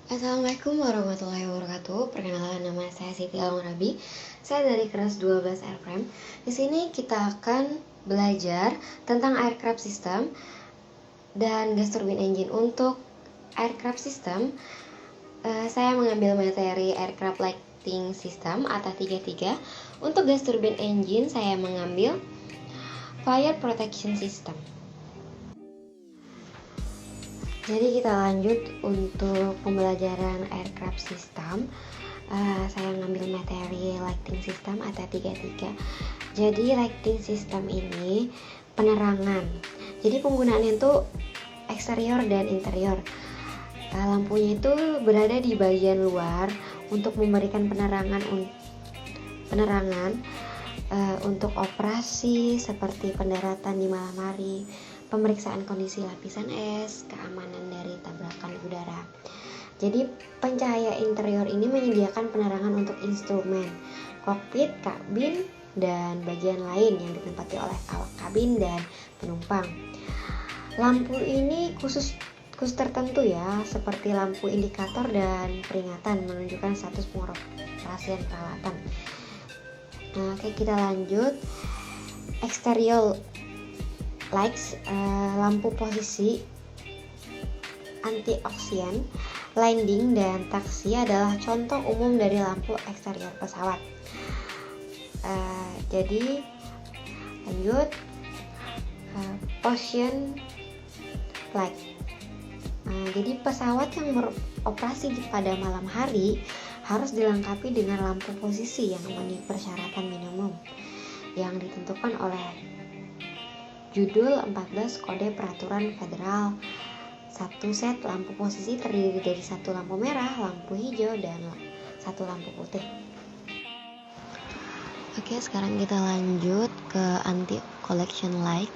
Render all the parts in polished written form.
Assalamualaikum warahmatullahi wabarakatuh. Perkenalkan, nama saya Siti Almarabi. Saya dari kelas 12 Airframe. Di sini kita akan belajar tentang aircraft system dan gas turbine engine. Untuk aircraft system, saya mengambil materi aircraft lighting system ATA33. Untuk gas turbine engine, saya mengambil fire protection system. Jadi kita lanjut untuk pembelajaran aircraft system. Saya ngambil materi lighting system ATA33. Jadi lighting system ini penerangan. Jadi penggunaannya itu eksterior dan interior. Lampunya itu berada di bagian luar untuk memberikan penerangan untuk operasi seperti pendaratan di malam hari, pemeriksaan kondisi lapisan es, keamanan dari tabrakan udara. Jadi pencahaya interior ini menyediakan penerangan untuk instrumen, kokpit, kabin, dan bagian lain yang ditempati oleh awak kabin dan penumpang. Lampu ini khusus tertentu ya, seperti lampu indikator dan peringatan menunjukkan status pengoperasian peralatan. Oke, kita lanjut. Exterior lights, lampu posisi, antioksidan, landing, dan taksi adalah contoh umum dari lampu eksterior pesawat. Jadi lanjut, position light. Jadi pesawat yang beroperasi pada malam hari harus dilengkapi dengan lampu posisi yang memenuhi persyaratan minimum yang ditentukan oleh Judul 14 Kode Peraturan Federal. Satu set lampu posisi terdiri dari satu lampu merah, lampu hijau, dan satu lampu putih. Oke, sekarang kita lanjut ke anti collection light.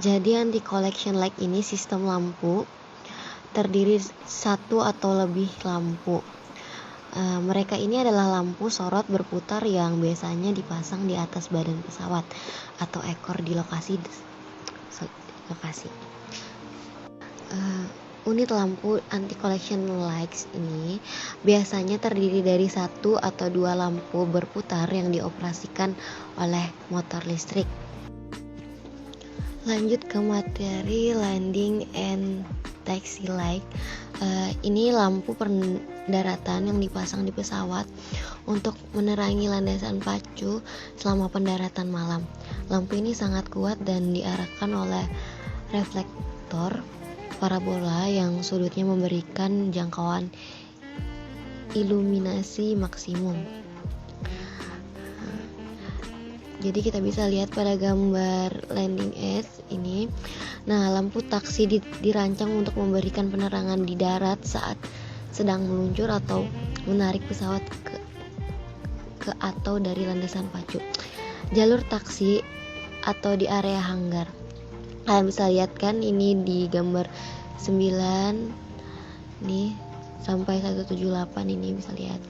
Jadi anti collection light ini sistem lampu terdiri satu atau lebih lampu. Mereka ini adalah lampu sorot berputar yang biasanya dipasang di atas badan pesawat atau ekor di lokasi. Unit lampu anti collision lights ini biasanya terdiri dari satu atau dua lampu berputar yang dioperasikan oleh motor listrik. Lanjut ke materi landing and taxi light. Ini lampu pendaratan yang dipasang di pesawat untuk menerangi landasan pacu selama pendaratan malam. Lampu ini sangat kuat dan diarahkan oleh reflektor parabola yang sudutnya memberikan jangkauan iluminasi maksimum. Jadi kita bisa lihat pada gambar landing edge ini. Nah, lampu taksi dirancang untuk memberikan penerangan di darat saat sedang meluncur atau menarik pesawat ke atau dari landasan pacu. Jalur taksi atau di area hanggar. Kalian bisa lihat kan ini di gambar 9 nih sampai 178 ini bisa lihat.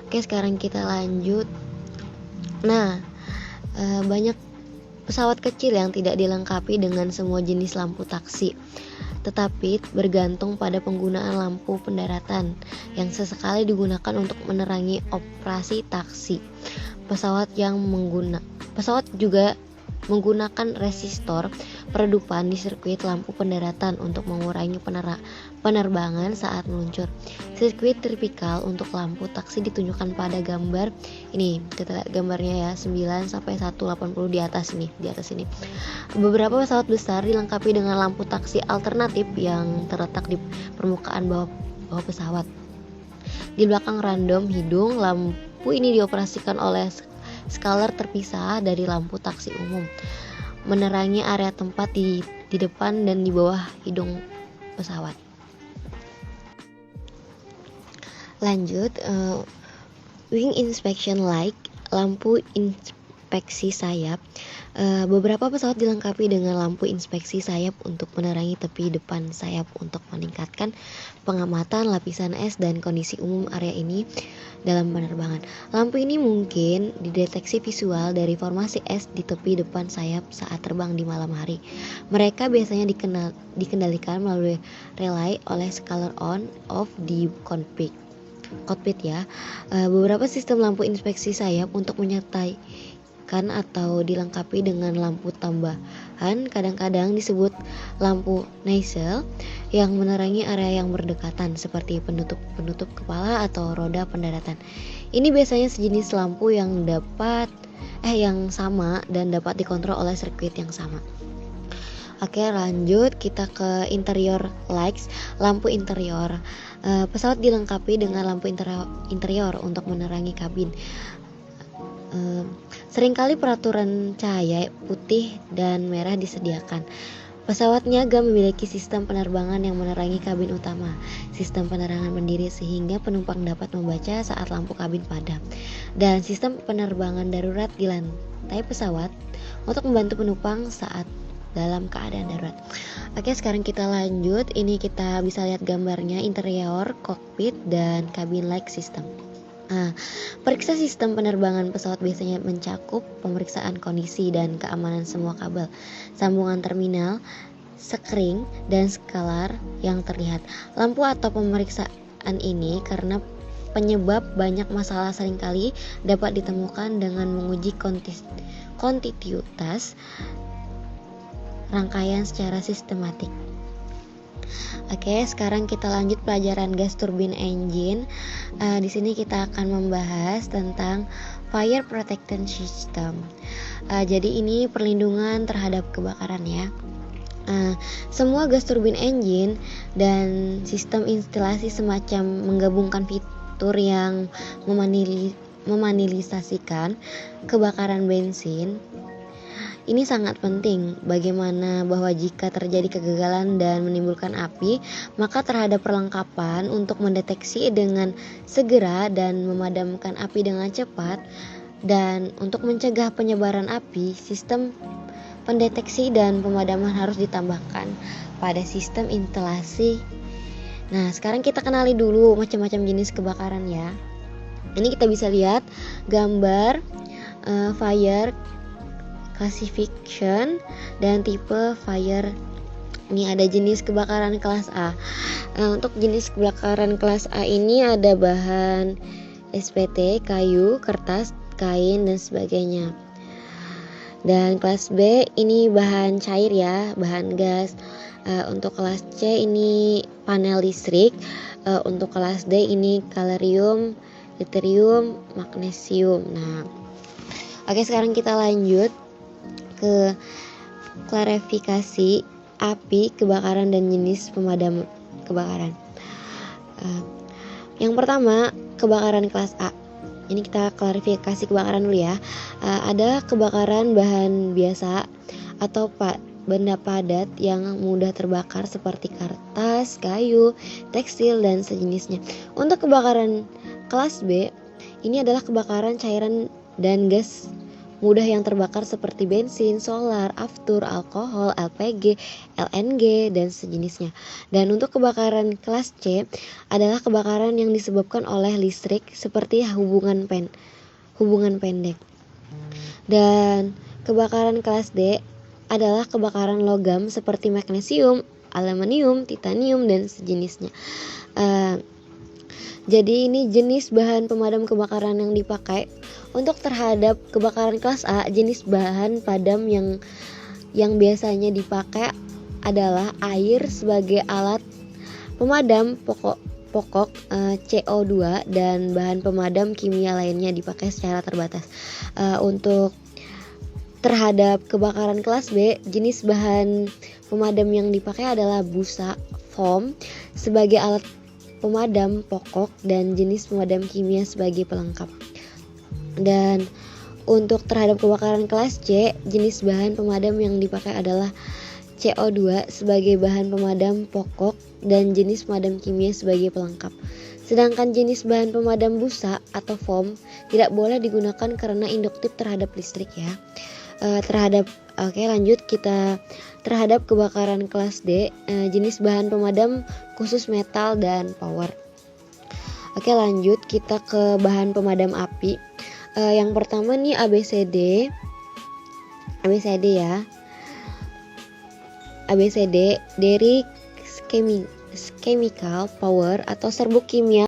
Oke, sekarang kita lanjut. Nah, banyak pesawat kecil yang tidak dilengkapi dengan semua jenis lampu taksi, tetapi bergantung pada penggunaan lampu pendaratan yang sesekali digunakan untuk menerangi operasi taksi. Pesawat juga menggunakan resistor peredupan di sirkuit lampu pendaratan untuk mengurangi penerbangan saat meluncur. Sirkuit tipikal untuk lampu taksi ditunjukkan pada gambar ini. Kita lihat gambarnya ya, 9 sampai 180 di atas ini. Beberapa pesawat besar dilengkapi dengan lampu taksi alternatif yang terletak di permukaan bawah pesawat. Di belakang random hidung, lampu ini dioperasikan oleh skaler terpisah dari lampu taksi umum, menerangi area tempat di depan dan di bawah hidung pesawat. Lanjut, wing inspection light, lampu inspeksi sayap. Beberapa pesawat dilengkapi dengan lampu inspeksi sayap untuk menerangi tepi depan sayap untuk meningkatkan pengamatan lapisan es dan kondisi umum area ini dalam penerbangan. Lampu ini mungkin dideteksi visual dari formasi es di tepi depan sayap saat terbang di malam hari. Mereka biasanya dikendalikan melalui relay oleh scalar on off di kokpit ya. Beberapa sistem lampu inspeksi sayap untuk menyertai atau dilengkapi dengan lampu tambahan, kadang-kadang disebut lampu nozzle, yang menerangi area yang berdekatan seperti penutup kepala atau roda pendaratan. Ini biasanya sejenis lampu yang sama dan dapat dikontrol oleh sirkuit yang sama. Oke, lanjut kita ke interior lights, lampu interior. Pesawat dilengkapi dengan lampu interior untuk menerangi kabin. Seringkali peraturan cahaya putih dan merah disediakan. Pesawat niaga memiliki sistem penerbangan yang menerangi kabin utama, sistem penerangan mandiri sehingga penumpang dapat membaca saat lampu kabin padam, dan sistem penerbangan darurat di lantai pesawat untuk membantu penumpang saat dalam keadaan darurat. Oke, sekarang kita lanjut. Ini kita bisa lihat gambarnya interior, kokpit, dan cabin light system. Periksa sistem penerbangan pesawat biasanya mencakup pemeriksaan kondisi dan keamanan semua kabel, sambungan terminal, sekring, dan scalar yang terlihat. Lampu atau pemeriksaan ini karena penyebab banyak masalah seringkali dapat ditemukan dengan menguji kontinuitas rangkaian secara sistematik. Oke, sekarang kita lanjut pelajaran gas turbine engine. Di sini kita akan membahas tentang fire protection system. Jadi ini perlindungan terhadap kebakaran ya. Semua gas turbine engine dan sistem instalasi semacam menggabungkan fitur yang meminimalisasikan kebakaran bensin. Ini sangat penting bagaimana bahwa jika terjadi kegagalan dan menimbulkan api, maka terhadap perlengkapan untuk mendeteksi dengan segera dan memadamkan api dengan cepat, dan untuk mencegah penyebaran api, sistem pendeteksi dan pemadaman harus ditambahkan pada sistem instalasi. Nah, sekarang kita kenali dulu macam-macam jenis kebakaran ya. Ini kita bisa lihat gambar fire classification dan tipe fire. Ini ada jenis kebakaran kelas A. Untuk jenis kebakaran kelas A ini ada bahan SPT, kayu, kertas, kain, dan sebagainya. Dan kelas B ini bahan cair ya, bahan gas. Untuk kelas C ini panel listrik. Untuk kelas D ini kalorium, deuterium, magnesium. Nah, oke, sekarang kita lanjut ke klarifikasi api, kebakaran, dan jenis pemadam kebakaran. Yang pertama, kebakaran kelas A. Ini kita klarifikasi kebakaran dulu ya. Ada kebakaran bahan biasa atau benda padat yang mudah terbakar seperti kertas, kayu, tekstil, dan sejenisnya. Untuk kebakaran kelas B, ini adalah kebakaran cairan dan gas mudah yang terbakar seperti bensin, solar, aftur, alkohol, LPG, LNG, dan sejenisnya. Dan untuk kebakaran kelas C adalah kebakaran yang disebabkan oleh listrik seperti hubungan pendek. Dan kebakaran kelas D adalah kebakaran logam seperti magnesium, aluminium, titanium, dan sejenisnya. Jadi ini jenis bahan pemadam kebakaran yang dipakai. Untuk terhadap kebakaran kelas A, jenis bahan padam yang biasanya dipakai adalah air sebagai alat pemadam pokok, CO2, dan bahan pemadam kimia lainnya dipakai secara terbatas. Untuk terhadap kebakaran kelas B, jenis bahan pemadam yang dipakai adalah busa, foam sebagai alat pemadam pokok, dan jenis pemadam kimia sebagai pelengkap. Dan untuk terhadap kebakaran kelas C, jenis bahan pemadam yang dipakai adalah CO2 sebagai bahan pemadam pokok dan jenis pemadam kimia sebagai pelengkap. Sedangkan jenis bahan pemadam busa atau foam tidak boleh digunakan karena induktif terhadap listrik ya. Lanjut kita terhadap kebakaran kelas D, jenis bahan pemadam khusus metal dan power. Lanjut kita ke bahan pemadam api. Yang pertama nih ABCD ya. ABCD dari chemical, power atau serbuk kimia